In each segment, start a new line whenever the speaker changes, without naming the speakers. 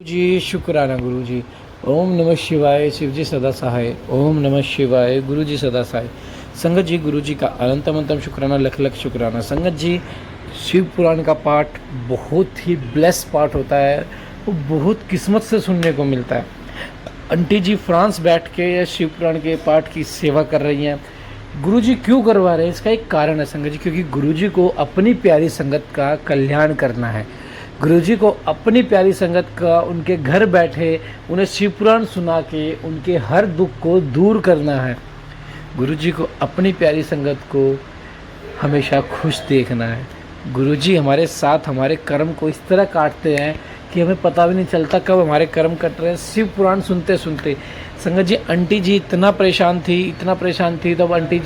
जी शुक्राना गुरु जी। ओम नमः शिवाय, शिव जी सदा सहाय। ओम नमः शिवाय, गुरु जी सदा सहाय। संगत जी, गुरु जी का अनंतम शुक्राना, लख लख शुक्राना। संगत जी, शिव पुराण का पाठ बहुत ही ब्लेस पाठ होता है, वो बहुत किस्मत से सुनने को मिलता है। आंटी जी फ्रांस बैठ के शिव पुराण के पाठ की सेवा कर रही हैं। गुरु जी क्यों करवा रहे हैं, इसका एक कारण है संगत जी, क्योंकि गुरु जी को अपनी प्यारी संगत का कल्याण करना है। गुरुजी को अपनी प्यारी संगत का उनके घर बैठे उन्हें शिव पुराण सुना के उनके हर दुख को दूर करना है। गुरुजी को अपनी प्यारी संगत को हमेशा खुश देखना है। गुरुजी हमारे साथ हमारे कर्म को इस तरह काटते हैं कि हमें पता भी नहीं चलता कब हमारे कर्म कट रहे हैं शिव पुराण सुनते सुनते। संगत जी, आंटी जी इतना परेशान थी तब आंटी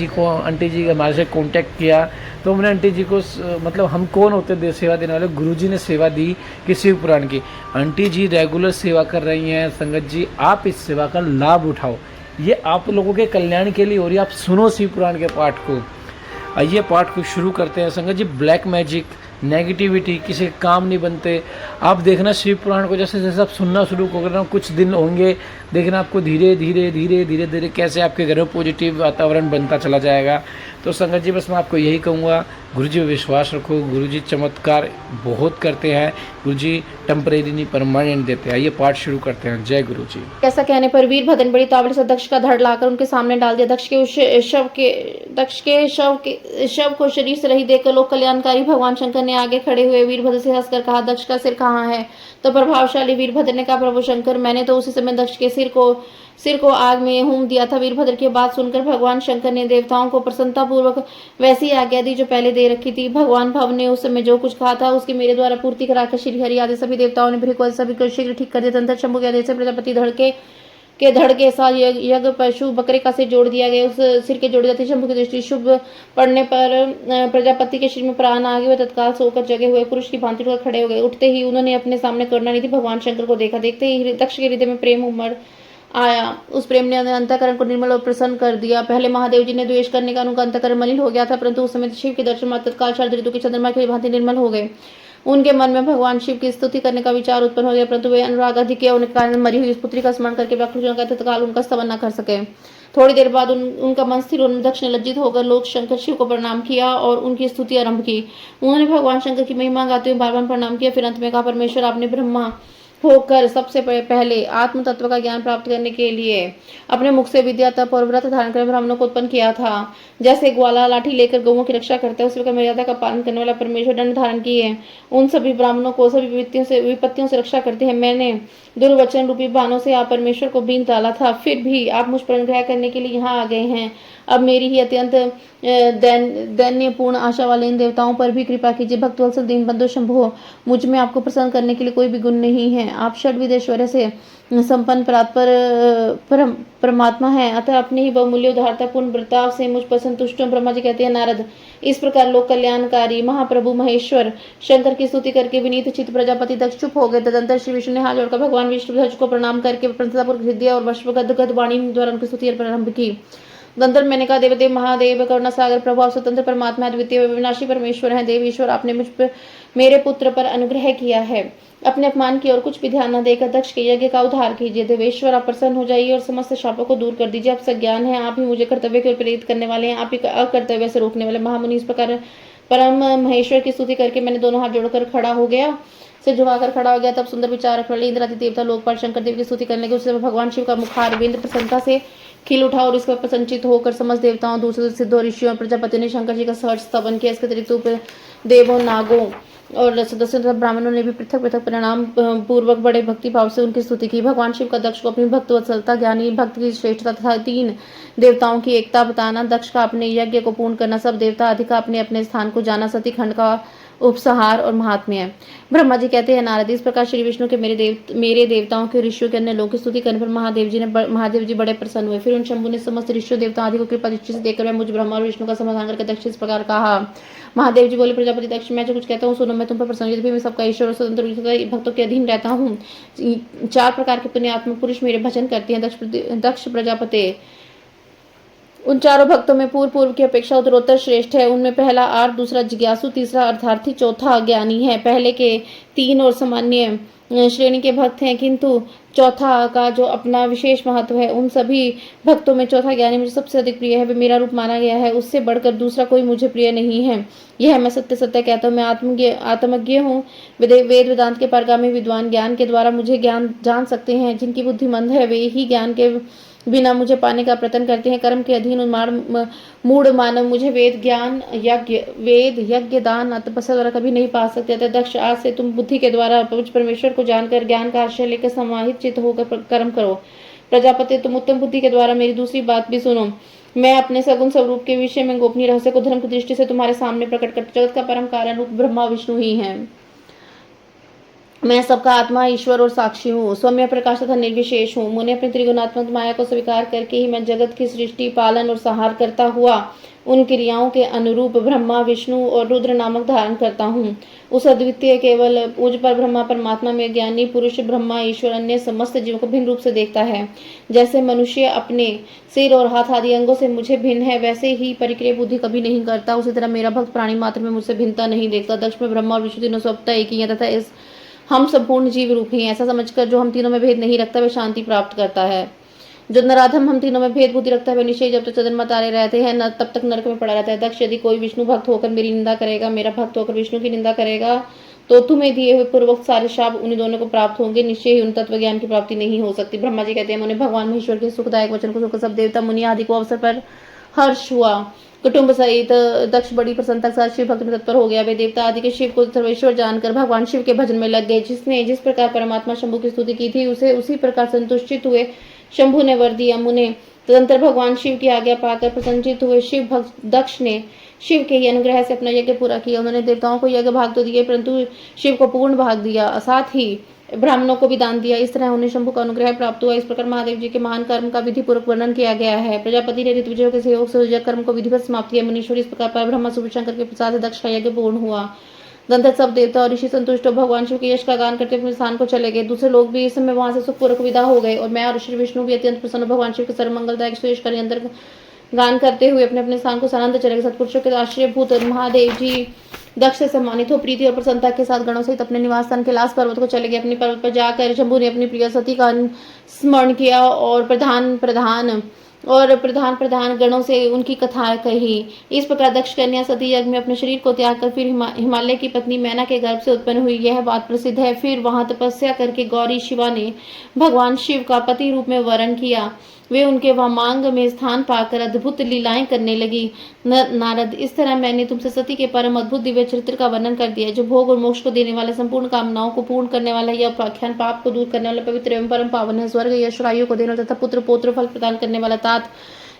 जी हमारे से कांटेक्ट किया, तो हमने आंटी जी को मतलब हम कौन होते दे सेवा देने वाले, गुरुजी ने सेवा दी कि शिव पुराण की। आंटी जी रेगुलर सेवा कर रही हैं। संगत जी, आप इस सेवा का लाभ उठाओ, ये आप लोगों के कल्याण के लिए हो रही है। आप सुनो शिव पुराण के पाठ को। आइए पाठ को शुरू करते हैं। संगत जी, ब्लैक मैजिक, नेगेटिविटी किसी के काम नहीं बनते। आप देखना शिव पुराण को जैसे जैसे आप सुनना शुरू करना, कुछ दिन होंगे, देखना आपको धीरे धीरे कैसे आपके घर में पॉजिटिव वातावरण बनता चला जाएगा। तो संगत जी, बस मैं आपको यही कहूँगा, गुरुजी पे विश्वास रखो। गुरुजी चमत्कार बहुत करते हैं। गुरुजी टेम्परेरी नहीं परमानेंट देते हैं। आइए पाठ शुरू करते हैं। जय गुरु जी।
ऐसा कहने पर वीरभद्र ने बड़ी ताबड़ से दक्ष का धड़ लाकर उनके सामने डाल दिया। दक्ष के शव को शरीर से रही देखकर लोक कल्याणकारी भगवान शंकर ने आगे खड़े हुए वीरभद्र से हंसकर कहा, दक्ष का सिर कहाँ है? तो प्रभावशाली वीरभद्र ने कहा, प्रभु शंकर, मैंने तो उसी समय दक्ष के सिर को आग में हूम दिया था। वीरभद्र की बात सुनकर भगवान शंकर ने देवताओं को प्रसन्नता पूर्वक वैसी आज्ञा दी जो पहले दे रखी थी। भगवान भव ने उस समय जो कुछ कहा था उसकी मेरे द्वारा पूर्ति कराकर श्री हरि आदि सभी देवताओं ने भृगु सभी को शीघ्र ठीक कर दिया। तंत्र शंभु के आदेश से प्रजापति धड़ के साथ यज्ञ पशु बकरे का सिर जोड़ दिया गया। उस सिर के जोड़ जाते शंभु की दृष्टि शुभ पड़ने पर प्रजापति के शरीर में प्राण आ गए। वह तत्काल सोकर जगे हुए पुरुष की भांति उठकर खड़े हो गए। उठते ही उन्होंने अपने सामने करुणानिधि भगवान शंकर को देखा। देखते ही दक्ष के हृदय में प्रेम उमड़ आया। उस प्रेम ने अंतःकरण को निर्मल और प्रसन्न कर दिया। पहले महादेव जी ने द्वेष करने का उनका अंतःकरण मलिन हो गया था, परंतु उस समय शिव के दर्शन मात्र तत्काल शरद ऋतु की चंद्रमा की भांति निर्मल हो गए। उनके मन में भगवान शिव की स्तुति करने का विचार उत्पन्न हो गया, परंतु वे अनुराग अधिक होने के कारण मरी हुई पुत्री का स्मरण करके व्याकुल होकर तत्काल उनका स्तवन न कर सके। थोड़ी देर बाद उनका मन स्थिर होने दक्ष ने लज्जित होकर लोक शंकर शिव को प्रणाम किया और उनकी स्तुति आरंभ की। उन्होंने भगवान शंकर की महिमा गाते हुए बार बार प्रणाम किया। फिर अंत में कहा, परमेश्वर, आपने ब्रह्मा होकर सबसे पहले आत्म तत्व का ज्ञान प्राप्त करने के लिए अपने मुख से विद्या, तप और व्रत धारण कर ब्राह्मणों को उत्पन्न किया था। जैसे ग्वाला लाठी लेकर गौओं की रक्षा करता है, उसी प्रकार मर्यादा का पालन करने वाला परमेश्वर दंड धारण किए उन सभी ब्राह्मणों को सभी विपत्तियों से रक्षा करते हैं। मैंने दुर्वचन रूपी बाणों से आप परमेश्वर को बीन डाला था, फिर भी आप मुझ पर अनुग्रह करने के लिए यहाँ आ गए हैं। अब मेरी ही अत्यंत दैन्यपूर्ण आशा वाले इन देवताओं पर भी कृपा कीजिए। भक्तवत्सल दीनबंधु शंभो, मुझ में आपको प्रसन्न करने के लिए कोई भी गुण नहीं है। आप षड्विध ऐश्वर्य से संपन्न परमात्मा है, अतः अपने ही बहुमूल्य उदारतापूर्ण बर्ताव से मुझ पर संतुष्ट हो। ब्रह्मा जी कहते हैं, नारद, इस प्रकार लोक कल्याणकारी महाप्रभु महेश्वर शंकर की स्तुति करके विनीत चित्त प्रजापति दक्ष चुप हो गए। तदंतर श्री विष्णु ने हाथ जोड़कर भगवान विष्णु ध्वज को प्रणाम करके प्रसन्नतापूर्वक हृदय और वशगद वाणी द्वारा उनकी स्तुति प्रारंभ की। गंधर्व मैंने कहा, देवदेव महादेव करुणा सागर प्रभाव स्वतंत्र परमात्मा द्वितीय विनाशी परमेश्वर है। देव ईश्वर, आपने मुझ पर मेरे पुत्र पर अनुग्रह किया है। अपने अपमान की ओर कुछ भी ध्यान न देकर दक्ष के यज्ञ का उद्धार कीजिए। देवेश्वर, आप प्रसन्न हो जाइए और समस्त शापों को दूर कर दीजिए। आप सज्ञान हैं, आप ही मुझे कर्तव्य की ओर प्रेरित करने वाले हैं, आप ही अकर्तव्य से रोकने वाले महामुनि। इस प्रकार परम महेश्वर की स्तुति करके मैंने दोनों हाथ जोड़कर खड़ा हो गया, से झुकाकर खड़ा हो गया। तब सुंदर विचार रखने वाले इंद्रादि देवता लोकपाल शंकर देव की स्तुति करने के उस समय भगवान शिव का मुखारविंद प्रसन्नता से खिल उठा और इसका प्रसन्नचित होकर समस्त देवताओं, दूसरे सिद्धों, ऋषियों और प्रजापति ने शंकर जी का सहर्ष स्तवन किया। इसके अतिरिक्त देवों, नागों और सदस्यों ब्राह्मणों ने भी पृथक पृथक प्रणाम पूर्वक बड़े भक्ति भाव से उनकी स्तुति की। भगवान शिव का दक्ष को अपनी भक्त वत्सलता, ज्ञानी भक्त की श्रेष्ठता तथा तीन देवताओं की एकता बताना, दक्ष का अपने यज्ञ को पूर्ण करना, सब देवता अधिका अपने अपने स्थान को जाना, सती खंड का उपसंहार और महात्म्य है। ब्रह्मा जी कहते हैं, नारद, इस प्रकार श्री विष्णु के मेरे देवताओं के ऋषियों के अन्य लोगों की स्तुति करने पर महादेव जी बड़े प्रसन्न हुए। फिर उन शंभु ने समस्त ऋषियों देवताओं आदि को कृपा दृष्टि से देखकर मैं मुझ ब्रह्मा और विष्णु का समाधान करके दक्ष इस प्रकार कहा। महादेव जी बोले, प्रजापति दक्ष, मैं जो कुछ कहता हूँ सुनो, मैं तुम पर प्रसन्न, यदि मैं सबका ईश्वर और स्वतंत्र भक्तों के अधीन रहता हूँ। 4 प्रकार के पुण्यात्मा पुरुष मेरे भजन करते हैं। दक्ष प्रजापति उन चारों भक्तों में पूर्व की अपेक्षा उत्तरोत्तर श्रेष्ठ है। उनमें पहला आर्थ, दूसरा जिज्ञासु, तीसरा अर्थार्थी, चौथा ज्ञानी है। पहले के 3 और सामान्य श्रेणी के भक्त हैं, किंतु चौथा का जो अपना विशेष महत्व है, उन सभी भक्तों में चौथा ज्ञानी मुझे सबसे अधिक प्रिय है। वे मेरा रूप माना गया है, उससे बढ़कर दूसरा कोई मुझे प्रिय नहीं है। यह मैं सत्य सत्य कहता हूँ। मैं आत्मज्ञ हूँ। वेद वेदांत के पारगामी विद्वान ज्ञान के द्वारा मुझे ज्ञान जान सकते हैं। जिनकी बुद्धि मंद है, वे ही ज्ञान के बिना मुझे पाने का प्रयत्न करते हैं। कर्म के अधीन मूढ़ मानव मुझे वेद यज्ञ दान तपस्या द्वारा कभी नहीं पा सकते। अतः दक्ष, आज से तुम बुद्धि के द्वारा परमेश्वर को जानकर ज्ञान का आश्रय लेकर समाहित चित्त होकर कर्म करो। प्रजापति, तुम उत्तम बुद्धि के द्वारा मेरी दूसरी बात भी सुनो। मैं अपने सगुण स्वरूप के विषय में गोपनीय रहस्य को धर्म की दृष्टि से तुम्हारे सामने प्रकट कर, जगत का परम कारण रूप ब्रह्मा विष्णु ही है। मैं सबका आत्मा, ईश्वर और साक्षी हूँ। स्वयं प्रकाश तथा निर्विशेष हूँ। मुने अपनी त्रिगुणात्मक माया को स्वीकार करके ही मैं जगत की सृष्टि, पालन और संहार करता हुआ उन क्रियाओं के अनुरूप ब्रह्मा, विष्णु और रुद्र नामक धारण करता हूँ। उस अद्वितीय केवल पूज पर ब्रह्मा परमात्मा में ज्ञानी पुरुष ब्रह्मा, ईश्वर अन्य समस्त जीवों को भिन्न रूप से देखता है। जैसे मनुष्य अपने सिर और हाथ आदि अंगों से मुझे भिन्न है, वैसे ही परिक्रिया बुद्धि कभी नहीं करता। उसी तरह मेरा भक्त प्राणी मात्र में मुझसे भिन्नता नहीं देखता। दक्ष में ब्रह्मा और विष्णु तीनों स्वतः एक ही है तथा इस हम संपूर्ण जीव रूप ही हैं। ऐसा समझकर जो हम तीनों में भेद नहीं रखता, वह शांति प्राप्त करता है। जो नराधम हम तीनों में भेद बुद्धि रखता है, वह निश्चय जब तक चंद्रमा तारे रहते हैं तब तक नरक में पड़ा रहता है। दक्ष, यदि कोई विष्णु भक्त होकर मेरी निंदा करेगा, मेरा भक्त होकर विष्णु की निंदा करेगा, तो तुम्हें दिए हुए पूर्वोक्त सारे शाप उन्हीं दोनों को प्राप्त होंगे। निश्चय ही उन तत्व ज्ञान की प्राप्ति नहीं हो सकती। ब्रह्मा जी कहते हैं, उन्हें भगवान महेश्वर के सुखदायक वचन को सुख सब देवता मुनि आदि को अवसर पर हर्ष हुआ। कुटुंब सहित दक्ष बड़ी प्रसन्नता के साथ शिव भक्त में तत्पर हो गया। वे देवता आदि के शिव को सर्वेश्वर जानकर भगवान शिव के भजन में लग गए। जिसने जिस प्रकार परमात्मा शंभु की स्तुति की थी, उसे उसी प्रकार संतुष्टित हुए शंभु ने वर दिया। मुने तदंतर भगवान शिव की आज्ञा पाकर प्रसन्नचित हुए शिव भक्त दक्ष ने शिव के ही अनुग्रह से अपना यज्ञ पूरा किया। उन्होंने देवताओं को यज्ञ भाग तो दिए, परंतु शिव को पूर्ण भाग दिया, साथ ही ब्राह्मणों को भी दान दिया। इस तरह उन्हें शंभु का अनुग्रह प्राप्त हुआ। इस प्रकार महादेव जी के महान कर्म का विधि पूर्वक वर्णन किया गया है। प्रजापति ने ऋतविजयों के सहयोग से कर्म को विधिवत समाप्त किया। मुनीश्वर इस प्रकार पर ब्रह्मा शंकर के प्रसाद से दक्ष का यज्ञ पूर्ण हुआ। गंधर्व सब देवता और ऋषि संतुष्ट हो भगवान शिव के यश का गान करते अपने स्थान को चले गए। दूसरे लोग भी इस समय वहां से सुखपूर्वक विदा हो गए और मैं और श्री विष्णु भी अत्यंत प्रसन्न भगवान शिव के सर्वमंगलदायक सुयश का निरंतर गान करते हुए अपने अपने स्थान को सानंद चले गए। सत्पुरुषों के आश्रयभूत महादेव जी दक्ष से सम्मानित हो प्रीति और प्रसन्नता के साथ गणों सहित अपने निवास स्थान कैलाश पर्वत को चले गए। अपनी पर्वत पर जाकर शंभु ने अपनी प्रिय सती का स्मरण किया और प्रधान प्रधान गणों से उनकी कथा कही। इस प्रकार दक्ष कन्या सती यज्ञ में अपने शरीर को त्याग कर फिर हिमालय की पत्नी मैना के गर्भ से उत्पन्न हुई, यह बात प्रसिद्ध है। फिर वहां तपस्या करके गौरी शिवा ने भगवान शिव का पति रूप में वर्ण किया। वे उनके वामांग में स्थान पाकर अद्भुत लीलाएं करने लगी। नारद, इस तरह मैंने तुमसे सती के परम अद्भुत दिव्य चरित्र का वर्णन कर दिया, जो भोग और मोक्ष को देने वाले, संपूर्ण कामनाओं को पूर्ण करने वाला, यह उपाख्यान पाप को दूर करने वाला, पवित्र एवं परम पावन है। स्वर्ग यश आयु को देने वाला तथा पुत्र पौत्र फल प्रदान करने वाला। तात,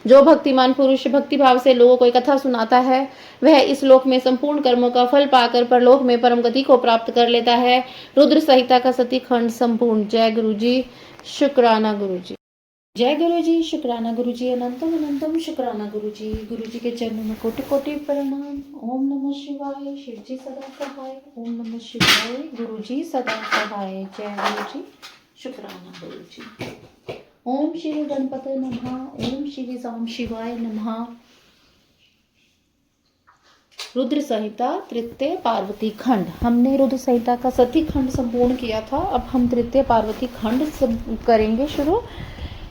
जो भक्तिमान पुरुष भक्ति भाव से लोगों को कथा सुनाता है, वह इस लोक में संपूर्ण कर्मों का फल पाकर परलोक में परम गति को प्राप्त कर लेता है। रुद्र संहिता का सती खंड संपूर्ण। जय गुरु जी, शुक्राना गुरु जी। जय गुरु जी, शुक्राना गुरु जी, अनंतम अनंतम शुक्राना गुरु जी के चरणों में कोटि कोटि प्रणाम। ओम नमः शिवाय, शिव जी सदा सहाय। ओम नमः शिवाय, गुरु जी सदा सहाय। जय गुरु जी, शुक्राना गुरु जी। ओम श्री गणपते नमः। ओम श्री साम शिवाय नमः। रुद्र संहिता तृतीय पार्वती खंड। हमने रुद्र संहिता का सती खंड संपूर्ण किया था। अब हम तृतीय पार्वती खंड करेंगे शुरू।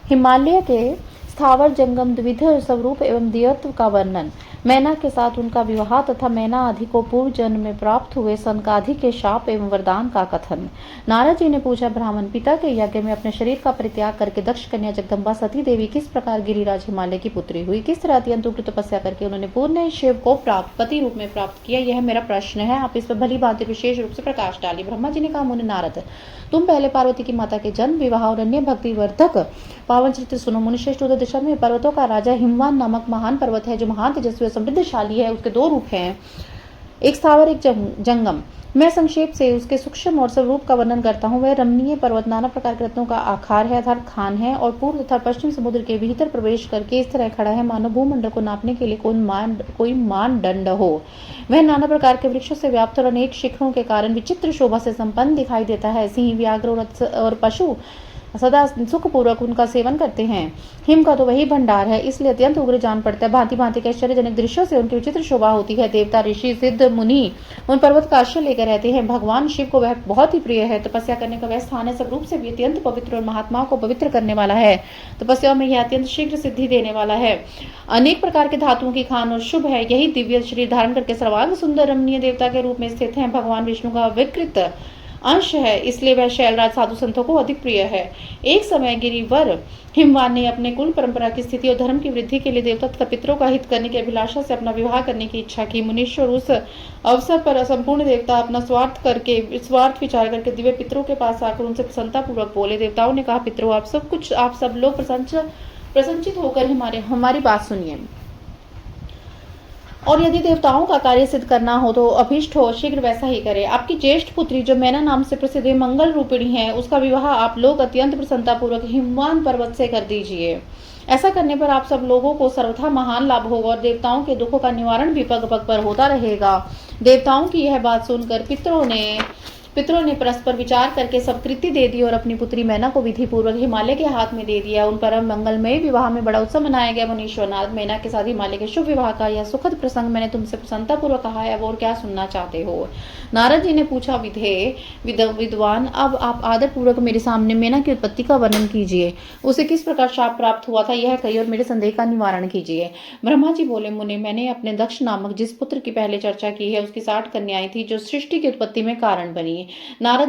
हिमालय के स्थावर जंगम द्विध स्वरूप एवं दिव्यत्व का वर्णन। मैना के साथ उनका विवाह तथा मैना आदि को पूर्व जन्म में प्राप्त हुए सनकादि के शाप एवं वरदान का कथन। नारद जी ने पूछा, ब्राह्मण, पिता के यज्ञ में अपने शरीर का परित्याग करके दक्ष कन्या जगदम्बा सती देवी किस प्रकार गिरिराज हिमालय की पुत्री हुई? किस तरह अत्यंत उग्र तपस्या करके उन्होंने पूर्ण शिव को पति रूप में प्राप्त किया? यह मेरा प्रश्न है, आप इस पर भली भांति विशेष रूप से प्रकाश डालिए। ब्रह्मा जी ने कहा, मुनि नारद, तुम पहले पार्वती की माता के जन्म, विवाह और अन्य भक्ति वर्धक पावन चरित्र सुनो। मुनिश्रेष्ठ, उधर दिशा में पर्वतों का राजा हिमवान नामक महान पर्वत है, जो महान तेजस्वी और समृद्धशाली है। उसके दो रूप हैं, एक स्थावर एक जंगम। मैं संक्षेप से उसके सूक्ष्म और स्वरूप का वर्णन करता हूँ। वह रमणीय पर्वत नाना प्रकार के रत्नों का आकार है, अर्थात खान है, और पूर्व तथा पश्चिम समुद्र के भीतर प्रवेश करके इस तरह खड़ा है मानो भूमंडल को नापने के लिए कोई मानदंड हो। वह नाना प्रकार के वृक्षों से व्याप्त और अनेक शिखरों के कारण विचित्र शोभा से संपन्न दिखाई देता है। सिंह, व्याघ्र और पशु सदा सुखपूर्वक उनका सेवन करते हैं। हिम का तो वही भंडार है, इसलिए अत्यंत उग्र जान पड़ता है। भांति भांति के आश्चर्यजनक दृश्यों से उनकी विचित्र शोभा होती है। देवता, ऋषि, सिद्ध, मुनि उन पर्वत का आश्रय लेकर रहते हैं। भगवान शिव को वह बहुत ही प्रिय है। तपस्या करने का वह स्थान है, सब रूप से भी अत्यंत पवित्र और महात्माओं को पवित्र करने वाला है। तपस्या में यह अत्यंत शीघ्र सिद्धि देने वाला है। अनेक प्रकार के धातुओं की खान और शुभ है। यही दिव्य शरीर धारण करके सर्वांग सुंदर रमणीय देवता के रूप में स्थित है। भगवान विष्णु का विकृत अंश है, इसलिए वह शैलराज साधु संतों को अधिक प्रिय है। एक समय गिरिवर हिमवान ने अपने कुल परंपरा की स्थिति और धर्म की वृद्धि के लिए देवता तथा पितरों का हित करने की अभिलाषा से अपना विवाह करने की इच्छा की। मुनीश्वर उस अवसर पर संपूर्ण देवता अपना स्वार्थ विचार करके दिव्य पितरों के पास आकर उनसे प्रसन्नता पूर्वक बोले। देवताओं ने कहा, पितरों, आप सब लोग प्रसन्नचित होकर हमारी बात सुनिए, और यदि देवताओं का कार्य सिद्ध करना हो तो अभीष्ट हो शीघ्र वैसा ही करे। आपकी ज्येष्ठ पुत्री जो मैना नाम से प्रसिद्ध मंगल रूपिणी है, उसका विवाह आप लोग अत्यंत प्रसन्नता पूर्वक हिमवान पर्वत से कर दीजिए। ऐसा करने पर आप सब लोगों को सर्वथा महान लाभ होगा और देवताओं के दुखों का निवारण भी पग पग पर होता रहेगा। देवताओं की यह बात सुनकर पितरों ने परस्पर विचार करके सब कृति दे दी और अपनी पुत्री मैना को विधि पूर्वक हिमालय के हाथ में दे दिया। उन परम मंगलमय विवाह में बड़ा उत्सव मनाया गया। मुनीश्वर नारद मैना के साथ हिमालय के शुभ विवाह का यह सुखद प्रसंग मैंने तुमसे प्रसन्नता पूर्वक कहा है, अब और क्या सुनना चाहते हो? नारद जी ने पूछा, विद्वान, अब आप आदर पूर्वक मेरे सामने मैना की उत्पत्ति का वर्णन कीजिए। उसे किस प्रकार शाप प्राप्त हुआ था यह कहिए और मेरे संदेह का निवारण कीजिए। ब्रह्मा जी बोले, मुने, मैंने अपने दक्ष नामक जिस पुत्र की पहले चर्चा की है उसकी 60 कन्याएं थी जो सृष्टि की उत्पत्ति में कारण बनी। नारद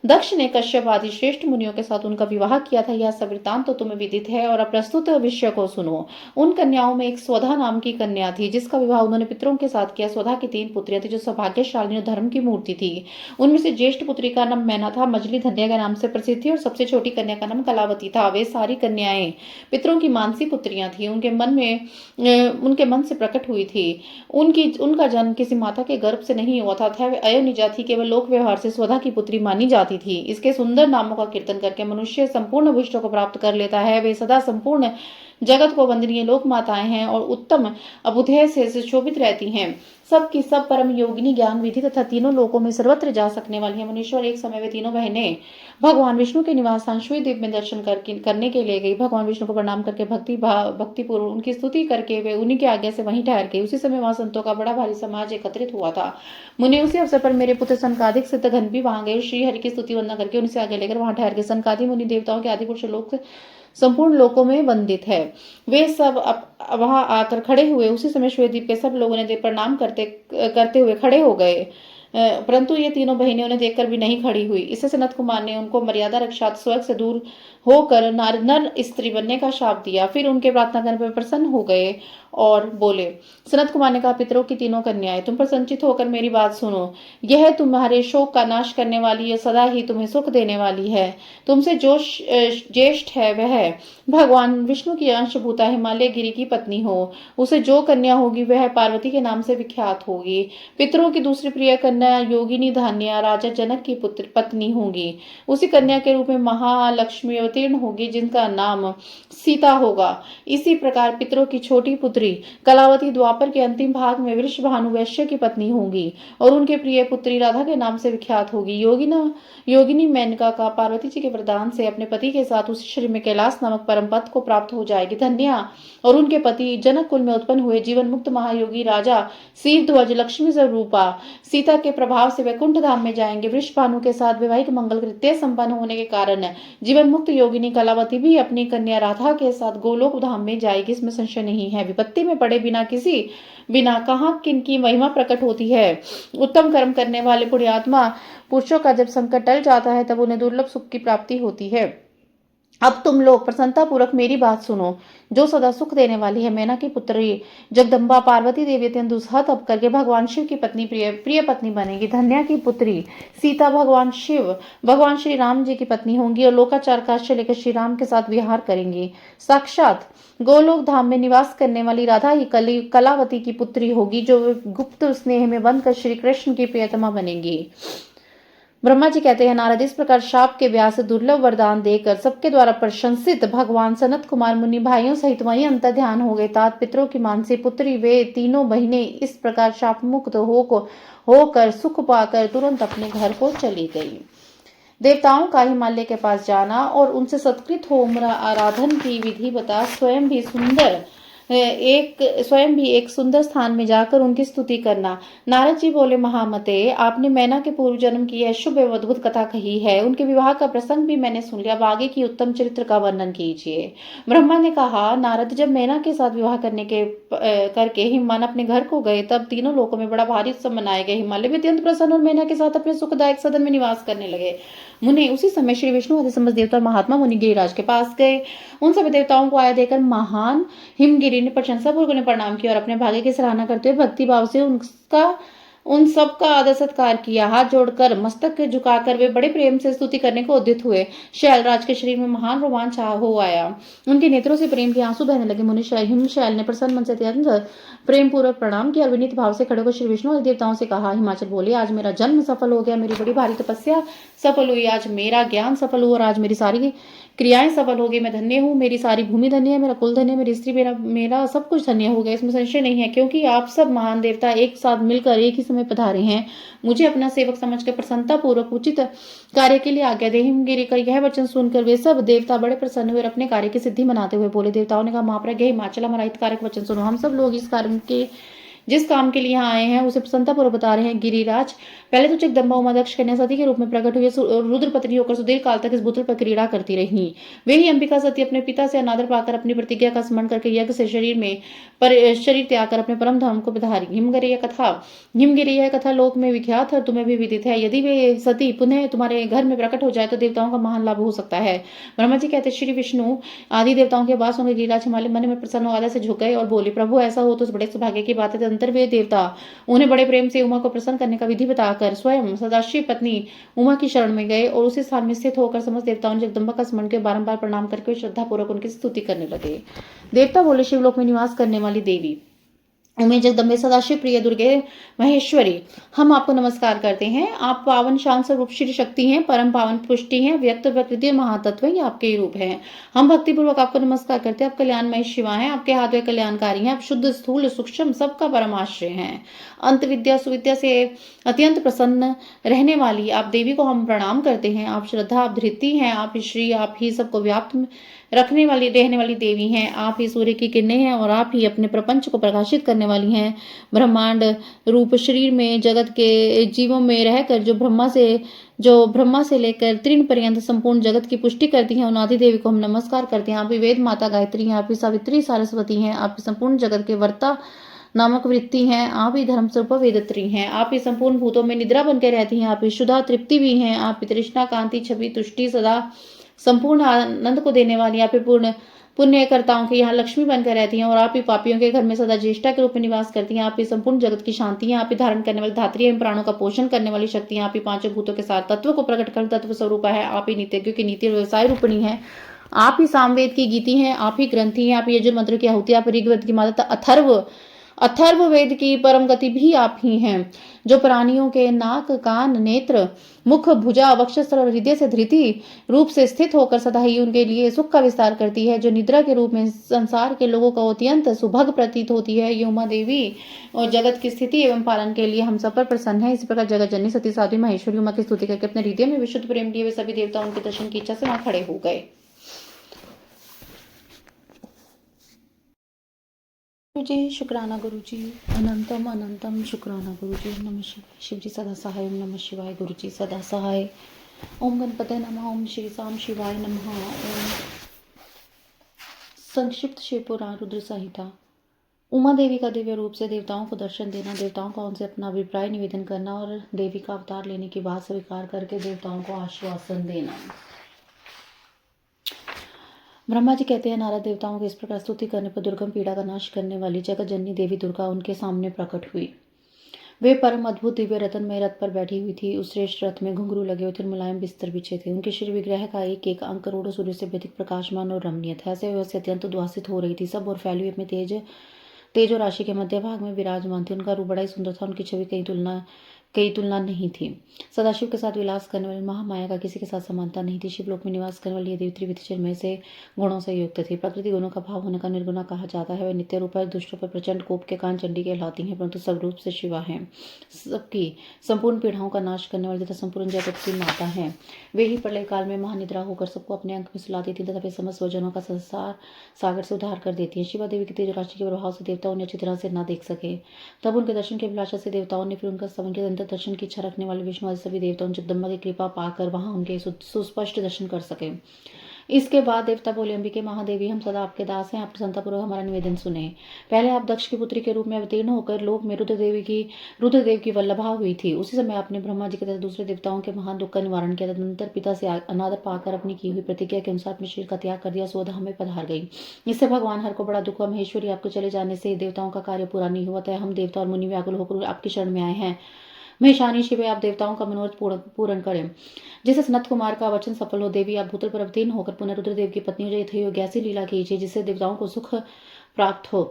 दक्ष ने कश्यप आदि श्रेष्ठ मुनियों के साथ उनका विवाह किया था। यह सब वृत्तांत तो तुम्हें विदित है, और प्रस्तुत विषय को सुनो। उन कन्याओं में एक स्वधा नाम की कन्या थी जिसका विवाह उन्होंने पितरों के साथ किया। स्वधा की 3 पुत्रियां थी जो सौभाग्यशालिनी और धर्म की मूर्ति थी। उनमें से ज्येष्ठ पुत्री का नाम मैना था, मजली धन्या के नाम से प्रसिद्ध थी, और सबसे छोटी कन्या का नाम कलावती था। वे सारी कन्याएं पितरों की मानसी पुत्रियां थी, उनके मन से प्रकट हुई थी। उनका जन्म किसी माता के गर्भ से नहीं हुआ था, अयोनिजा थी, केवल लोक व्यवहार से स्वधा की पुत्री मानी जाती थी। इसके सुंदर नामों का कीर्तन करके मनुष्य संपूर्ण अभीष्टों को प्राप्त कर लेता है। वे सदा संपूर्ण जगत को वंदनीय लोक माताएं हैं और उत्तम अभ्युदय से सुशोभित रहती हैं। सबकी सब परम योगिनी, ज्ञान विधि तथा तीनों लोकों में सर्वत्र जा सकने वाली है। मुनीश्वर, एक समय वे तीनों बहनें भगवान विष्णु के निवास स्थान श्वेतद्वीप में दर्शन करने के लिए गई। भगवान विष्णु को प्रणाम करके भक्ति पूर्व उनकी स्तुति करके वे उन्हीं की आज्ञा से वहीं ठहर गई। उसी समय वहां संतों का बड़ा भारी समाज एकत्रित हुआ था। मुनि, उसी अवसर पर मेरे पुत्र सनकादिक सिद्धगण भी वहां गए। श्री हरि की स्तुति वंदना करके उनसे आगे लेकर वहां ठहर गए। सनकादि मुनि देवताओं के आदि पुरुष लोक संपूर्ण लोकों में वंदित है। वे सब वहां आकर खड़े हुए। उसी समय श्वेतद्वीप के सब लोगों ने प्रणाम करते हुए खड़े हो गए, परंतु ये तीनों बहनें उन्हें देखकर भी नहीं खड़ी हुई। इससे सनत कुमार ने उनको मर्यादा रक्षात स्वर्ग से दूर होकर नर स्त्री बनने का शाप दिया। फिर उनके प्रार्थना करने पर प्रसन्न हो गए और बोले। सनत कुमार ने कहा, पितरों की तीनों कन्याएं, तुम प्रसन्नचित होकर मेरी बात सुनो। यह तुम्हारे शोक का नाश करने वाली है, सदा ही तुम्हें सुख देने वाली है। तुमसे जो ज्येष्ठ है वह भगवान विष्णु की अंशभूता हिमालय गिरी की पत्नी हो। उसे जो कन्या होगी वह पार्वती के नाम से विख्यात होगी। पितरों की दूसरी प्रिय कन्या योगिनी धान्या राजा जनक की पत्नी होगी। उसी कन्या के रूप में महालक्ष्मी अवतीर्ण होगी जिनका नाम सीता होगा। इसी प्रकार पितरों की छोटी पुत्री कलावती द्वापर के अंतिम भाग में वृषभानु वैश्य की पत्नी होगी और उनके प्रिय पुत्री राधा के नाम से विख्यात होगी। योगिनी मेनका का पार्वती जी के वरदान से अपने पति के साथ उसी शरीर में कैलाश नामक परम पद को प्राप्त हो जाएगी। धन्या और उनके पति जनक कुल में उत्पन्न हुए जीवन मुक्त महायोगी राजा शीरध्वज लक्ष्मी स्वरूपा सीता के प्रभाव से वैकुंठ धाम में जाएंगे। वृषभानु के साथ वैवाहिक मंगल कृत्य संपन्न होने के कारण जीवन मुक्त योगिनी कलावती भी अपनी कन्या राधा के साथ गोलोक धाम में जाएगी, इसमें संशय नहीं है। विपत्ति में पड़े बिना कहाँ किनकी महिमा प्रकट होती है। उत्तम कर्म करने वाले पुण्यात्मा पुरुषों का जब संकट टल जाता है तब उन्हें दुर्लभ सुख की प्राप्ति होती है। अब तुम लोग प्रसन्नता पूर्वक मेरी बात सुनो, जो सदा सुख देने वाली है। मैना की पुत्री जगदम्बा पार्वती देवी अत्यंत दुस्सह तप करके भगवान शिव की पत्नी प्रिय पत्नी बनेगी। धन्या की पुत्री सीता भगवान श्री राम जी की पत्नी होंगी और लोकाचार का आश्रय लेकर श्री राम के साथ विहार करेंगी। साक्षात गोलोक धाम में निवास करने वाली राधा ही कलावती की पुत्री होगी, जो गुप्त स्नेह में बंधकर श्री कृष्ण की प्रियतमा बनेगी। ब्रह्मा जी कहते हैं, नारद, इस प्रकार शाप के व्यास दुर्लभ वरदान देकर सबके द्वारा प्रशंसित भगवान सनत कुमार मुनि भाइयों सहित वहीं अंतर ध्यान हो गए। तात पितरों की मानसी पुत्री वे तीनों बहिनें इस प्रकार शाप मुक्त होकर सुख पाकर तुरंत अपने घर को चली गई। देवताओं का हिमालय के पास जाना और उनसे सत्कृत होम आराधन की विधि बता स्वयं भी एक सुंदर स्थान में जाकर उनकी स्तुति करना। नारद जी बोले, महामते, आपने मैना के पूर्व जन्म की यह शुभ एवं अद्भुत कथा कही है, उनके विवाह का प्रसंग भी मैंने सुन लिया, अब आगे की उत्तम चरित्र का वर्णन कीजिए। ब्रह्मा ने कहा, नारद, जब मैना के साथ विवाह करके हिमवान अपने घर को गए, तब तीनों लोकों में बड़ा भारी उत्सव मनाए गए। हिमालय भी अत्यंत प्रसन्न और मैना के साथ अपने सुखदायक सदन में निवास करने लगे। मुनि उसी समय श्री विष्णु आदि समस्त देवता और महात्मा मुनि गिरिराज के पास गए। उन सभी देवताओं को आया देखकर महान हिमगिरि ने प्रशंसापूर्वक उन्हें प्रणाम किया और अपने भाग्य की सराहना करते हुए भक्ति भाव से उन सब का आदर सत्कार किया। हाथ जोड़कर मस्तक झुकाकर वे बड़े प्रेम से स्तुति करने को उद्यत हुए। शैलराज के शरीर में महान रोमांच हो आया, उनके नेत्रों से प्रेम के आंसू बहने लगे। मुनि हिमशैल ने प्रसन्न मन से अत्यंत प्रेम पूर्वक प्रणाम किया और विनीत भाव से खड़े होकर श्री विष्णु और देवताओं से कहा, हिमाचल बोले, आज मेरा जन्म सफल हो गया, मेरी बड़ी भारी तपस्या सफल हुई, आज मेरा ज्ञान सफल हुआ और आज मेरी सारी क्रियाएं सफल हो गई। मैं धन्य हूँ, मेरी सारी भूमि धन्य है, मेरा कुल धन्य है, मेरी स्त्री, मेरा सब कुछ धन्य हो गया, इसमें संशय नहीं है, क्योंकि आप सब महान देवता एक साथ मिलकर एक ही समय पधारे हैं। मुझे अपना सेवक समझकर प्रसन्नता पूर्वक उचित कार्य के लिए आज्ञा दे। हिमगिरि का यह वचन सुनकर वे सब देवता बड़े प्रसन्न हुए और अपने कार्य की सिद्धि मनाते हुए बोले। देवताओं ने कहा, महाप्रज्ञ हिमाचल, हमारा हितकारक वचन सुनो। हम सब लोग जिस काम के लिए यहाँ आए हैं उसे प्रसन्नता पूर्वक बता रहे हैं। गिरिराज, पहले तो जगदम्बा उमा दक्ष कन्या सती के रूप में प्रकट हुई, रुद्र पत्नी होकर सुदीर्घ काल तक इस भूतल पर क्रीड़ा करती रही। वे ही अंबिका सती अपने पिता से अनादर पाकर अपनी प्रतिज्ञा का स्मरण करके यज्ञ से शरीर त्याग कर अपने परम धाम को पधारी। हिमगिरि यह कथा लोक में विख्यात है और तुम्हें भी विदित है। यदि वे सती पुनः तुम्हारे घर में प्रकट हो जाए तो देवताओं का महान लाभ हो सकता है। ब्रह्मा जी कहते, श्री विष्णु आदि देवताओं के बाद सुनकर गिरिराज हिमालय मन में प्रसन्न आदर से झुक गए और बोले, प्रभु, ऐसा हो तो बड़े सौभाग्य की बात है। तदंतर वे देवता उन्हें बड़े प्रेम से उमा को प्रसन्न करने का विधि बताकर स्वयं सदाशिव पत्नी उमा की शरण में गए और उसी स्थान में स्थित होकर समस्त देवताओं ने जगदम्बा का स्मरण के बारंबार प्रणाम करके श्रद्धा पूर्वक उनकी स्तुति करने लगे। देवता बोले, शिवलोक में निवास करने वाली देवी उमे जगदम्बे, सदाशिव प्रिय दुर्गे महेश्वरी, हम आपको नमस्कार करते हैं। आप पावन शांत स्वरूप श्री शक्ति हैं, परम पावन पुष्टि हैं, व्यक्त प्रकृति महातत्व ये आपके ही रूप हैं। हम भक्तिपूर्वक आपको नमस्कार करते हैं। आप कल्याणमय शिवा हैं, आपके हाथ में कल्याणकारी हैं, आप शुद्ध स्थूल सूक्ष्म सबका परमाश्रय हैं। अंत विद्या सुविद्या से अत्यंत प्रसन्न रहने वाली आप देवी को हम प्रणाम करते हैं। आप श्रद्धा, आप धृति हैं, आप श्री, आप ही सबको व्याप्त रहने वाली देवी हैं। आप ही सूर्य की किरणें हैं और आप ही अपने प्रपंच को प्रकाशित करने वाली हैं। ब्रह्मांड रूप शरीर में जगत के जीवों में रहकर जो ब्रह्मा से लेकर तृण पर्यंत संपूर्ण जगत की पुष्टि करती हैं, उन आदि देवी को हम नमस्कार करते हैं। आप ही वेद माता गायत्री हैं, आप ही सावित्री सरस्वती हैं, आप ही संपूर्ण जगत के वर्ता नामक वृत्ति हैं, आप ही धर्म स्वरूप वेदत्री हैं, आप ही संपूर्ण भूतों में निद्रा बनकर रहती हैं, आप ही शुद्धा तृप्ति भी हैं, आप ही तृष्णा कांति छवि तुष्टि सदा संपूर्ण आनंद को देने वाली, आप ही पूर्ण पुण्यकर्ताओं के यहाँ लक्ष्मी बनकर रहती हैं और आप ही पापियों के घर में सदा ज्येष्ठा के रूप में निवास करती हैं। आप ही संपूर्ण जगत की शांति हैं, आप ही धारण करने वाली धात्री एवं प्राणों का पोषण करने वाली शक्ति हैं, आप ही पांचों भूतों के साथ तत्व को प्रकट कर तत्व स्वरूप है। आप ही नीतिज्ञों की नीति व्यवसाय रूपणी है, आप ही सामवेद की गीति हैं, आप ही ग्रंथी हैं, आप ही यजुर् मंत्र की आहुति, आप ऋग्वेद की माता अथर्ववेद की परम गति भी आप ही हैं, जो प्राणियों के नाक कान नेत्र मुख भुजा वक्षस्थल और हृदय से धृति रूप से स्थित होकर सदा ही उनके लिए सुख का विस्तार करती है, जो निद्रा के रूप में संसार के लोगों को अत्यंत सुभग प्रतीत होती है। ये उमा देवी और जगत की स्थिति एवं पालन के लिए हम सब पर प्रसन्न है। इसी प्रकार जगत जननी सती साध्वी महेश्वरी उमा की स्तुति करके अपने हृदय में विशुद्ध प्रेम लिए वे सभी देवता उनके दर्शन की इच्छा से वहां खड़े हो गए। गुरुजी शुक्राना, गुरुजी अनंतम अनंतम शुक्राना, गुरुजी नमः शिवाय, शिवजी सदा सहाय, ओम नमः शिवाय, गुरुजी सदा सहाय, ओम गणपते नमः, ओम श्री साम शिवाय नमः, ओम संक्षिप्त शिव पुराण रुद्र संहिता। उमा देवी का दिव्य रूप से देवताओं को दर्शन देना, देवताओं का उनसे अपना अभिप्राय निवेदन करना और देवी का अवतार लेने की बात स्वीकार करके देवताओं को आश्वासन देना। ब्रह्मा जी कहते हैं, नारद देवताओं की इस प्रकार स्तुति करने पर दुर्गम पीड़ा का नाश करने वाली जगत जननी देवी दुर्गा उनके सामने प्रकट हुई। वे परम अद्भुत दिव्य रत्नमय रथ पर बैठी हुई थी। उस श्रेष्ठ रथ में घुंघरू लगे हुए थे, मुलायम बिस्तर बिछे थे। उनके श्री विग्रह का एक एक अंग करोड़ों सूर्य से व्यधिक प्रकाशमान और रमणीय था। ऐसे वैसे अत्यंत उद्वासित हो रही थी, सब और फैली हुई अपने तेजो राशि के मध्य भाग में विराजमान थे। उनका रूप बड़ा ही सुंदर था, उनकी छवि कहीं तुलना कई तुलना नहीं थी। सदाशिव के साथ विलास करने वाली महामाया का किसी के साथ समानता नहीं थी। शिवलोक में निवास करने वाली ये देवी त्रिविधि से गुणों से युक्त थी। प्रकृति गुणों का भाव होने का निर्गुणा कहा जाता है। वे नित्य रूप है, दुष्टों पर प्रचंड कोप के कारण चंडी कहलाती हैं, परंतु सब रूप से शिवा है। सबकी संपूर्ण पीड़ाओं का नाश करने वाली तथा संपूर्ण जगत की माता है। वे ही प्रलय काल में महानिद्रा होकर सबको अपने अंक में सुला देती तथा वे समस्त स्वजनों का संसार सागर से उद्धार कर देती हैं। शिवा देवी की तेज राशि के प्रभाव से देवताओं ने अच्छी तरह से न देख सके। तब उनके दर्शन के अभिलाषा से देवताओं ने फिर उनका उनके अंदर दर्शन की इच्छा रखने वाले विष्णु आदि सभी देवताओं जगदम्बा की कृपा पाकर वहां उनके सुस्पष्ट दर्शन कर सके। इसके बाद देवता बोले, अंबिके महादेवी, हम सदा आपके दास हैं, आप प्रसन्नतापूर्वक हमारा निवेदन सुने। पहले आप दक्ष की पुत्री के रूप में अवतीर्ण होकर लोक में रुद्रदेव की वल्लभा हुई थी। उसी समय आपने ब्रह्मा जी के तथा दूसरे देवताओं के महान दुख का निवारण किया। तदनंतर पिता से अनादर पाकर अपनी की हुई प्रतिज्ञा के अनुसार अपने शरीर का त्याग कर दिया, स्वधाम में पधार गई। इससे भगवान हर को बड़ा दुख हुआ। महेश्वरी, आपके चले जाने से देवताओं का कार्य पूरा नहीं हुआ, तथा हम देवता और मुनि व्याकुल होकर आपकी शरण में आए हैं। महेशानी शिवे, आप देवताओं का मनोरथ पूर्ण करें, जिससे सनत कुमार का वचन सफल हो। देवी, आप भूतल पर अवतीर्ण होकर पुनः रुद्रदेव की पत्नी हो जाए, यथोयोग्य ऐसी लीला कीजिए जिससे देवताओं को सुख प्राप्त हो।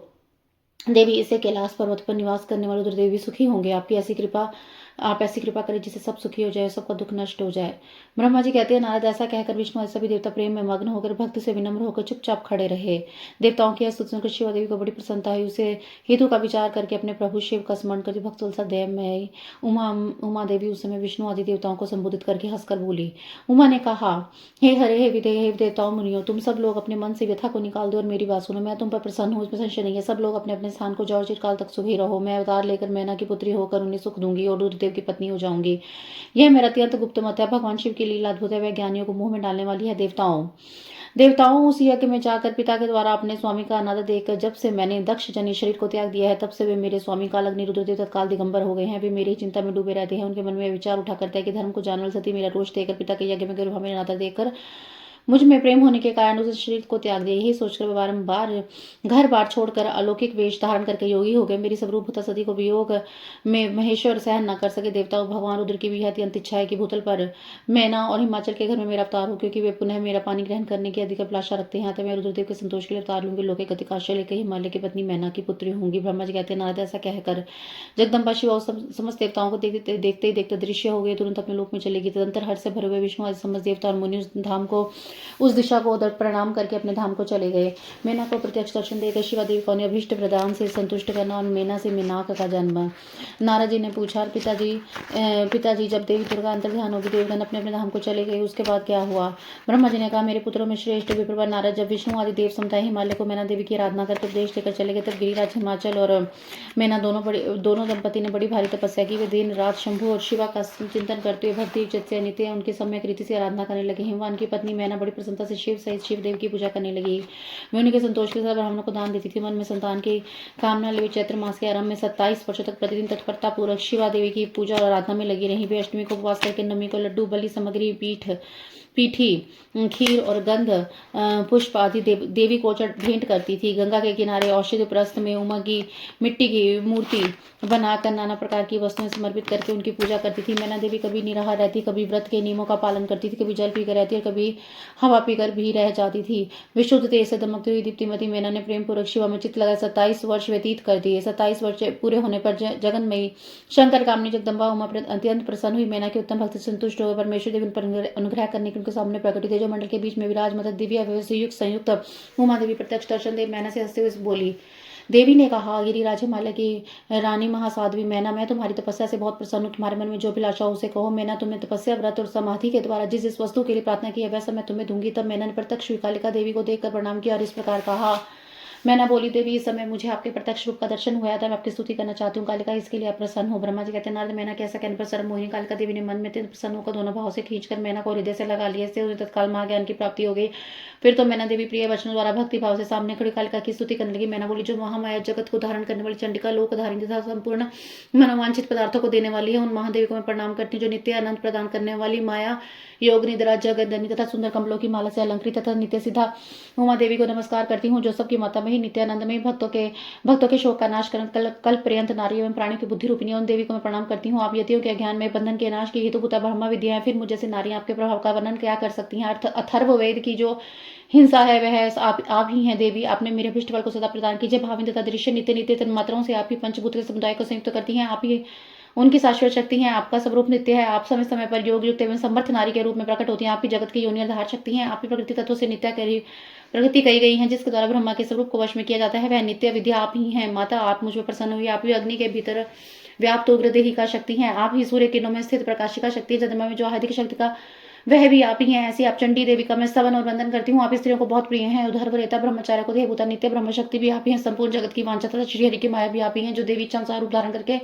देवी, इससे कैलाश पर्वत पर निवास करने वाले रुद्रदेव भी सुखी होंगे। आप ऐसी कृपा करें जिससे सब सुखी हो जाए, सबका दुख नष्ट हो जाए। ब्रह्मा जी कहते हैं, नारद, ऐसा कहकर विष्णु आदि सभी देवता प्रेम में मग्न होकर भक्ति से विनम्र होकर चुपचाप खड़े रहे। देवताओं की स्तुति सुनकर शिवा देवी को बड़ी प्रसन्नता हुई। उसे हेतु का विचार करके अपने प्रभु शिव का स्मरण करती भक्तवत्सल देवमयी उमा देवी उस समय विष्णु आदि देवताओं को संबोधित करके हंसकर बोली। उमा ने कहा, हे हरे, हे विदेह, हे देवताओं मुनियों, तुम सब लोग अपने मन से व्यथा को निकाल दो और मेरी बात सुनो। मैं तुम पर प्रसन्न हूँ, इसमें संशय नहीं है। सब लोग अपने अपने स्थान को जाओ, चिरकाल तक सुखी रहो। मैं अवतार लेकर मैना की पुत्री होकर उन्हें सुख दूंगी और रुद्रदेव की पत्नी हो जाऊंगी। यह मेरा अत्यंत गुप्त मत है। भगवान शिव की लीला अद्भुत है, वह ज्ञानियों को मुंह में डालने वाली है। देवताओं, उस यज्ञ में जाकर पिता के द्वारा अपने स्वामी का अनादर देखकर जब से मैंने दक्ष जनी शरीर को त्याग दिया है, तब से वे मेरे स्वामी काल अग्नि रुद्रदेव तत्काल दिगंबर हो गए हैं। वे मेरी चिंता में डूबे रहते हैं। उनके मन में विचार उठा करता है कि धर्म को जानने वाली सती मेरा रोष देकर पिता के यज्ञ में गौरव मेरा अनादर देखकर मुझ में प्रेम होने के कारण उस शरीर को त्याग दिया। यही सोचकर वे बारंबार घर बार छोड़कर अलौकिक वेश धारण करके योगी हो गए। मेरी स्वरूपता सती को वियोग में महेश्वर सहन न कर सके। देवता भगवान रुद्र की भी अत्यंत इच्छा है कि भूतल पर मैना और हिमाचल के घर में मेरा अवतार हो, क्योंकि वे पुनः मेरा पानी ग्रहण करने की अधिक अभिलाषा रखते हैं। अतः मैं रुद्रदेव के संतोष के लिए अवतार लूंगी, लोके गति का आश्रय लेकर हिमालय की पत्नी मैना की पुत्री होंगी। ब्रह्मा जी कहते हैं, नारद, ऐसा कहकर जगदम्बा शिवा समस्त देवताओं को देखते ही देखते दृश्य हो गए, तुरंत अपने लोक में चलेगी। तदंतर हर्ष से भरे हुए विष्णु आदि समस्त देवता और मुनि उस दिशा को प्रणाम करके अपने धाम को चले गए। मैना को प्रत्यक्ष दर्शन देकर शिवा देवी को अभिष्ट प्रदान से संतुष्ट करना और मैना से मेनाक का जन्म। नारद जी ने पूछा, पिताजी, जब देवी दुर्गा अंतर ध्यान होगी, देवगण अपने अपने धाम को चले गए, उसके बाद क्या हुआ? ब्रह्मा जी ने कहा, मेरे पुत्रों में श्रेष्ठ विप्रवर नारद जब विष्णु आदि देव समुदाय हिमालय को मैना देवी की आराधना करके उपदेश देकर चले गए, तब गिरिराज हिमाचल और मैना दोनों दंपति ने बड़ी भारी तपस्या की। वे दिन रात शंभु और शिवा का चिंतन करते हुए भक्ति चित्त नित्य उनकी सम्यक रीति से आराधना करने लगे। हिमवान की पत्नी मैना बड़ी प्रसन्नता से शिव सहित शिव देव की पूजा करने लगी। वे उनके संतोष के साथ ब्राह्मणों को दान देती थी। मन में संतान की कामना लिए चैत्र मास के आरंभ में 27 वर्षों तक प्रतिदिन तत्परता पूर्वक शिवा देवी की पूजा और आराधना में लगी रही। वे अष्टमी को उपवास करके नवमी को लड्डू, बलि सामग्री, पीठी, खीर और गंध पुष्प आदि देवी को भेंट करती थी। गंगा के किनारे औषधि प्रस्थ में उमा की मिट्टी की मूर्ति बनाकर नाना प्रकार की वस्तुएं समर्पित करके उनकी पूजा करती थी। मैना देवी कभी निराहार रहती, कभी व्रत के नियमों का पालन करती थी, कभी जल पीकर रहती और कभी हवा पीकर भी रह जाती थी। विशुद्ध तेज से दमकती हुई दीप्तिमती मैना ने प्रेम पूर्वक शिवा में चित्त लगाए 27 वर्ष व्यतीत कर दिए। 27 वर्ष पूरे होने पर जगन्मयी शंकर कामनी जगदम्बा उमा अत्यंत प्रसन्न हुई। मैना की उत्तम भक्ति से संतुष्ट होकर परमेश्वर देवी पर अनुग्रह करने के उनके सामने प्रकट हुई। जो मंडल के बीच में विराज मत दिव्य व्यवस्था संयुक्त उमा देवी प्रत्यक्ष दर्शन दे मैना से हंसते हुए बोली। देवी ने कहा, गिरिराज हिमालय की रानी महासाध्वी मैना, मैं तुम्हारी तपस्या से बहुत प्रसन्न हूँ। तुम्हारे मन में जो अभिलाषा उसे कहो। मैना, तुमने तपस्या, व्रत और समाधि के द्वारा जिस वस्तु के लिए प्रार्थना की है वैसा मैं तुम्हें दूंगी। तब मैना ने प्रत्यक्ष हुई कालिका देवी को देखकर प्रणाम किया और इस प्रकार कहा। मैना बोली, देवी, इस समय मुझे आपके प्रत्यक्ष रूप का दर्शन हुआ था, मैं आपकी स्तुति करना चाहती हूँ। कालिका, इसके लिए आप प्रसन्न हो। ब्रह्मा जी कहते हैं, नारद, मैना के ऐसा कहने पर सर्वमोहिनी कालिका देवी ने मन में अत्यंत प्रसन्न होकर दोनों भाव से खींचकर मैना को हृदय से लगा लिया। इससे उन्हें तत्काल महाज्ञान की प्राप्ति हो गई। फिर तो मैना देवी प्रिय वचनों द्वारा भक्ति भाव से सामने खड़ी कालिका की स्तुति करने लगी। मैना बोली, जो महामाया जगत को धारण करने वाली चंडिका, लोक धारिणी तथा संपूर्ण मनोवांछित पदार्थों को देने वाली है, उन महादेवी को मैं प्रणाम करती हूँ। जो नित्य आनंद प्रदान करने वाली माया, योग निद्रा, जगदनी तथा सुंदर कमलों की माला से अलंकृत तथा नित्य सिद्धा उमा देवी को नमस्कार करती हूँ। जो सबकी माता में ही नित्यानंद में भक्तों के शोक का नाश कर कल पर्यंत नारियों एवं प्राणियों की बुद्धि रूपिणी उन देवी को मैं प्रणाम करती हूँ। आप यतियों के अज्ञान में बंधन के नाश की हेतु पुता ब्रह्मा विद्या है। फिर मुझे से नारियां आपके प्रभाव का वर्णन क्या कर सकती हैं? अथर्ववेद की जो हिंसा है वह आप ही हैं। देवी, आपने मेरे अभिष्ट फल को सदा प्रदान कीजिए। भावी तथा दृश्य नित्य नित्य तन्मात्राओं से आप ही पंचभूत के समुदाय को संयुक्त करती हैं। आप ही उनकी शाश्वत शक्ति हैं, आपका स्वरूप नित्य है, आप समय समय पर योग युक्त एवं समर्थ नारी के रूप में प्रकट होती हैं, आप ही जगत की योनि आधार शक्ति हैं, आप ही प्रकृति तत्वों से नित्य प्रकृति कही गई हैं, जिसके द्वारा ब्रह्मा के स्वरूप को वश में किया जाता है, वह नित्य विद्या आप ही हैं। माता, आप मुझ पर प्रसन्न हुई, आप ही अग्नि के भीतर व्याप्त उग्र देहिका शक्ति हैं, आप ही सूर्य किरणों में स्थित प्रकाशिका शक्ति है, चंद्रमा में जो आदिक शक्ति का वह भी आप ही हैं। ऐसी आप चंडी देवी का मैं स्तवन और वंदन करती हूँ। आप स्त्रियों को बहुत प्रिय हैं। उधर वरेता ब्रह्मचार्य को देवभूता नित्य ब्रह्म शक्ति भी आप ही हैं। संपूर्ण जगत की वांछा तथा श्री हरि की माया भी आप ही हैं, जो देवी इच्छानुसार रूप धारण करके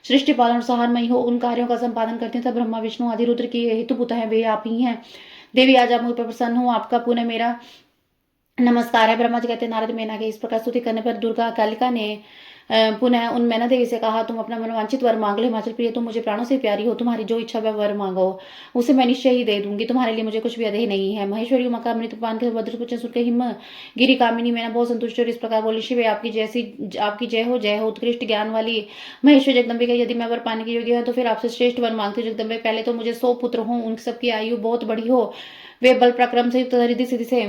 सृष्टि पालन और सहारमयी हो उन कार्यों का संपादन करते हैं। तब ब्रह्मा विष्णु आदि रुद्र की हेतुभूता है, वे आप ही हैं। देवी, आज आप मुझ पर प्रसन्न हो, आपका पुनः मेरा नमस्कार है। ब्रह्मा जी कहते हैं, नारद मैना के इस प्रकार स्तुति करने पर दुर्गा कालिका ने पुनः उन मैना देवी से कहा, तुम अपना मनोवांछित वर मांग लो। हिमाचल प्रिय, तुम मुझे प्राणों से प्यारी हो, तुम्हारी जो इच्छा वह वर मांगो, उसे मैं निश्चय ही दे दूंगी। तुम्हारे लिए मुझे कुछ भी अधेय नहीं है। महेश्वरी उमा का मृतपान के वज्र सुन के हिम गिरी कामिनी मैना बहुत संतुष्ट और इस प्रकार बोली, शिव आपकी जय हो, जय हो। उत्कृष्ट ज्ञान वाली महेश्वरी जगदम्बे का, यदि मैं वर पाने की योग्य हूँ तो फिर आपसे श्रेष्ठ वर मांगती हूँ। जगदम्बे, पहले तो मुझे 100 पुत्र हों, उन सबकी आयु बहुत बड़ी हो, वे बल पराक्रम से युक्त रिद्धि सिद्धि से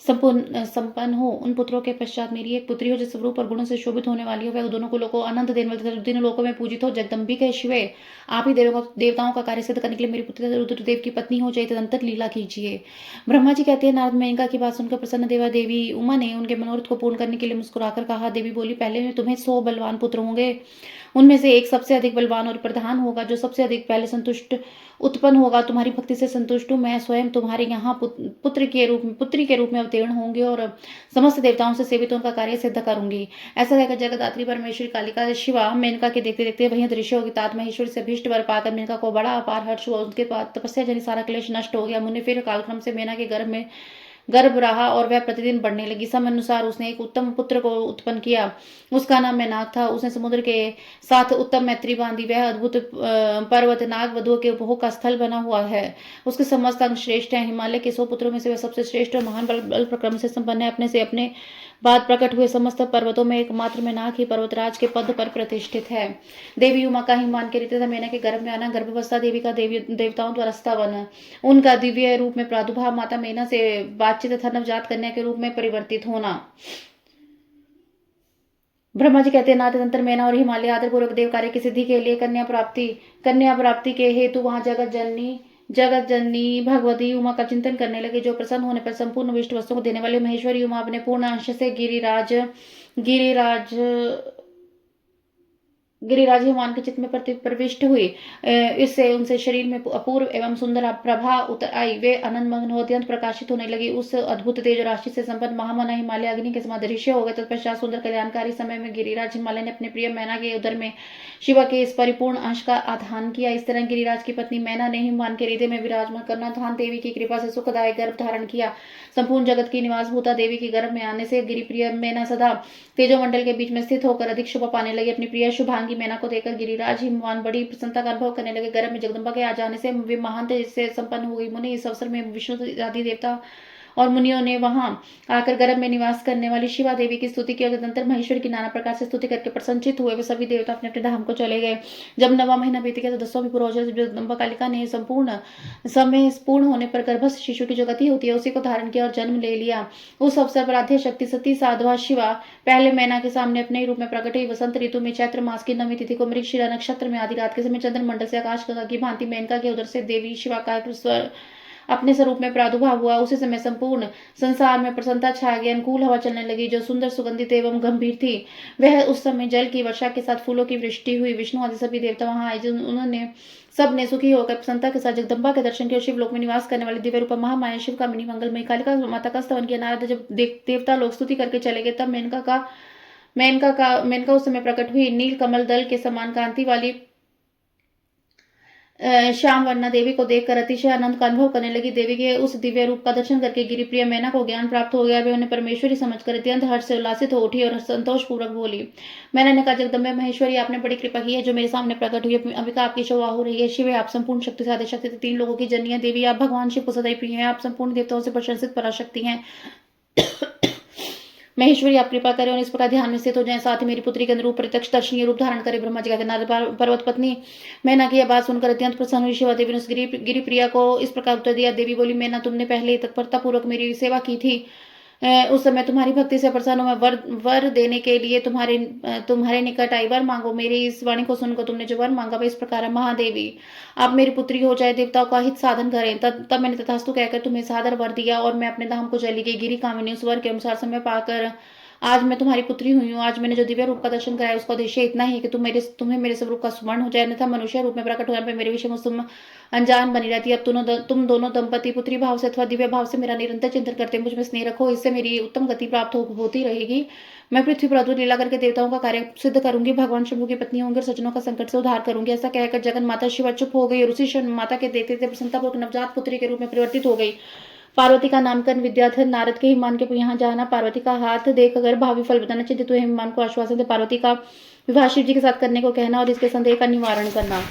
संपन्न हो। उन पुत्रों के पश्चात मेरी एक पुत्री हो, जो स्वरूप और गुणों से शोभित होने वाली हो, वह दोनों को लोगों आनंद देने वाली तीनों लोकों में पूजित हो। जगदम्बिके शिवे, आप ही देवताओं का कार्य सिद्ध करने के लिए मेरी पुत्री रुद्रदेव की पत्नी हो जाए, तदंतर लीला कीजिए। ब्रह्मा जी कहते हैं, नारद मेनका की बात सुनकर प्रसन्न देवा देवी उमा ने उनके मनोरथ को पूर्ण करने के लिए मुस्कुराकर कहा। देवी बोली, पहले में तुम्हें 100 बलवान पुत्र होंगे, उनमें से एक सबसे अधिक बलवान और प्रधान होगा, जो सबसे अधिक पहले संतुष्ट उत्पन्न होगा। तुम्हारी भक्ति से संतुष्ट हूँ, मैं स्वयं तुम्हारे यहाँ पुत्री के रूप में अवतीर्ण होंगे और समस्त देवताओं से सेवित उनका कार्य सिद्ध करूंगी। ऐसा कहकर जगदात्री परमेश्वरी कालिका शिवा मेनका के देखते देखते वही दृश्य होगी। तात महेश्वरी से अभीष्ट वर पाकर मेनका को बड़ा अपार हर्ष हुआ। उसके बाद तपस्या जनित सारा क्लेश नष्ट हो गया। मुनि फिर कालक्रम से मेना के गर्भ रहा और वह प्रतिदिन बढ़ने लगी। समय अनुसार उसने एक उत्तम पुत्र को उत्पन्न किया, उसका नाम मैनाक था। उसने समुद्र के साथ उत्तम मैत्री बांधी। वह अद्भुत पर्वत नाग वधुओं के उपभोग का स्थल बना हुआ है। उसके समस्त अंग श्रेष्ठ हैं। हिमालय के 100 पुत्रों में से वह सबसे श्रेष्ठ और महान बल प्रक्रम से संपन्न है। अपने बाद प्रकट हुए समस्त पर्वतों में एकमात्र मैनाक ही पर्वतराज के पद पर प्रतिष्ठित है। देवी उमा का ही मान के रीते था मैना के गर्भ में आना, गर्भावस्था देवी का देवताओं द्वारा स्तवन, उनका दिव्य रूप में प्रादुर्भाव, माता मैना से बातचीत तथा नवजात कन्या के रूप में परिवर्तित होना। ब्रह्मा जी कहते हैं, नाथतंत्र मैना और हिमालय आदर पूर्वक देव कार्य की सिद्धि के लिए कन्या प्राप्ति के हेतु वहां जगत जननी भगवती उमा का चिंतन करने लगे, जो प्रसन्न होने पर संपूर्ण विष्ट वस्तुओं को देने वाले महेश्वरी उमा अपने पूर्ण अंश से गिरिराज हिमान के चित्त में प्रविष्ट हुई। इससे उनसे शरीर में अपूर्व एवं सुंदर प्रभा उतर आई। वे आनंद मग्न हो अत्यंत प्रकाशित होने लगी। उस अद्भुत तेज राशि से संपन्न महामना हिमालय अग्नि के समान दृश्य हो गए। तत्पश्चात सुंदर कल्याणकारी समय में गिरिराज हिमालय ने अपने प्रिय मैना के उदर में शिवा के इस परिपूर्ण अंश का आधान किया। इस तरह गिरिराज की पत्नी मैना ने हिमान के हृदय में विराजमान करना धान देवी की कृपा से सुखदायक गर्भ धारण किया। संपूर्ण जगत की निवास भूता देवी की गर्भ में आने से गिरिप्रिय मैना सदा तेजोमंडल के बीच में स्थित होकर अधिक शोभा पाने लगी। अपनी प्रिय शुभांगी मैना को देखकर गिरिराज हिमवान बड़ी प्रसन्नता का अनुभव करने लगे। गर्भ में जगदम्बा के आ जाने से वे महान तेज से संपन्न हो गई। मुनि, इस अवसर में विष्णु आदि देवता और मुनियों ने वहां आकर गर्भ में निवास करने वाली शिवा देवी की स्तुति की और तदनंतर महेश्वर की नाना प्रकार से स्तुति करके प्रसन्नचित हुए। वे सभी देवता अपने अपने धाम को चले गए। जब 9वां महीना बीत गया तो 10वां भी पूरा हो जाए, जगदम्बा कालिका ने संपूर्ण समय पूर्ण होने पर गर्भस्थ शिशु की जो गति होती है उसी को धारण किया और जन्म ले लिया। उस अवसर पर आद्य शक्ति सती साधवा शिवा पहले मैना के सामने अपने रूप में प्रकट हुई। वसंत ऋतु में चैत्र मास की 9वीं तिथि को मृगशिरा नक्षत्र में आदि रात के समय चंद्र मंडल से आकाश की भांति मेनका के उदर से देवी शिवा का अपने स्वरूप में प्रादुर्भाव हुआ। उसी समय संपूर्ण संसार में प्रसन्नता छा गई। अनुकूल हवा चलने लगी जो सुंदर सुगंधित एवं गंभीर थी। वह उस समय जल की वर्षा के साथ फूलों की वृष्टि हुई। विष्णु आदि सभी देवता वहां आए। उन्होंने सबने सुखी होकर प्रसन्नता के साथ जगदम्बा के दर्शन किया। शिवलोक में निवास करने वाली दिव्य रूपा महामाया शिव कामिनी मंगलमयी कालिका माता का स्तवन किया। नारद जब देवता लोग स्तुति करके चले गए तब मेनका उस समय प्रकट हुई। नील कमल दल के समान कांति वाली श्याम वर्णा देवी को देखकर अतिशय आनंद का अनुभव करने लगी। देवी के उस दिव्य रूप का दर्शन करके गिरिप्रिय मैना को ज्ञान प्राप्त हो गया। वे उन्हें परमेश्वरी समझकर अत्यंत हर्ष से उल्लासित हो उठी और संतोष पूर्वक बोली। मैना ने कहा, जगदम्बे महेश्वरी, आपने बड़ी कृपा की है जो मेरे सामने प्रकट हुई। अंबिका, आपकी शोभा हो रही है। शिव, आप संपूर्ण शक्ति से आदि शक्ति 3 लोगों की जननी है। देवी, आप भगवान शिव को सदैव प्रिय हैं। आप संपूर्ण देवताओं से प्रशंसित पराशक्ति हैं। महेश्वरी, आप कृपा करें और इस प्रकार ध्यान में स्थित हो जाएं, साथ ही मेरी पुत्री के अनुरूप प्रत्यक्ष दर्शनीय रूप धारण करे। ब्रह्मा जी कहते हैं, नारद पर्वत पत्नी मैना की यह बात सुनकर अत्यंत प्रसन्न हुई। शिवा देवी ने उस गिरिप्रिया को इस प्रकार उत्तर दिया। देवी बोली, मैना, तुमने पहले तत्परता पूर्वक मेरी सेवा की थी। उस समय तुम्हारी भक्ति से प्रसन्न हो, मैं वर देने के लिए तुम्हारे निकट आई। वर मांगो। मेरी इस वाणी को सुनकर तुमने जो वर मांगा वह इस प्रकार है। महादेवी, आप मेरी पुत्री हो जाए, देवताओं का हित साधन करें। तब मैंने तथास्तु कहकर तुम्हें सादर वर दिया और मैं अपने धाम को चली गई। गिरी कामिनी उस वर के अनुसार समय पाकर आज मैं तुम्हारी पुत्री हुई हूँ। आज मैंने जो दिव्य रूप का दर्शन कराया उसका उद्देश्य इतना ही कि तुम्हें मेरे स्वरूप का स्मरण हो जाए, अन्यथा मनुष्य रूप में प्रकट होने पर मेरे विषय में तुम अनजान बनी रहती। अब तुम दोनों दंपति पुत्री भाव से अथवा दिव्य भाव से मेरा निरंतर चिंतन करते मुझ में स्नेह रखो, इससे मेरी उत्तम गति प्राप्त होती रहेगी। मैं पृथ्वी पर अद्भुत लीला करके देवताओं का कार्य सिद्ध करूंगी, भगवान शंभु की पत्नी होंगी और सज्जनों का संकट से उद्धार करूंगी। ऐसा कहकर जगन माता शिवा चुप हो गई और उसी क्षण माता के देखते देखते प्रसन्नतापूर्वक नवजात पुत्री के रूप में परिवर्तित हो गई। पार्वती का नामकरण विद्याधर नारद के हिमान के यहाँ जाना, पार्वती का हाथ देखकर भावी फल बताना, चिंतित हुए हिमान को आश्वासन दे पार्वती का विवाह शिव जी के साथ करने को कहना और इसके संदेह का निवारण करना।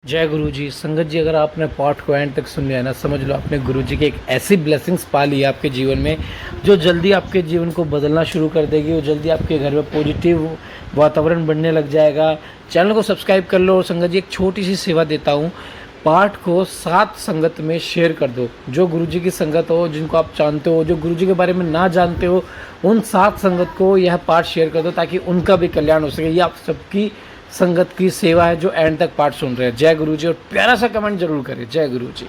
जय गुरु जी। संगत जी, अगर आपने पाठ को एंड तक सुन लिया ना, समझ लो आपने गुरु जी की एक ऐसी ब्लेसिंग्स पा ली है आपके जीवन में जो जल्दी आपके जीवन को बदलना शुरू कर देगी और जल्दी आपके घर में पॉजिटिव वातावरण बनने लग जाएगा। चैनल को सब्सक्राइब कर लो। और संगत जी, एक छोटी सी सेवा देता हूँ, पाठ को 7 संगत में शेयर कर दो। जो गुरु जी की संगत हो, जिनको आप जानते हो, जो गुरु जी के बारे में ना जानते हो, उन 7 संगत को यह पाठ शेयर कर दो ताकि उनका भी कल्याण हो सके। ये आप सबकी संगत की सेवा है जो एंड तक पाठ सुन रहे हैं। जय गुरु जी। और प्यारा सा कमेंट जरूर करें। जय गुरु जी।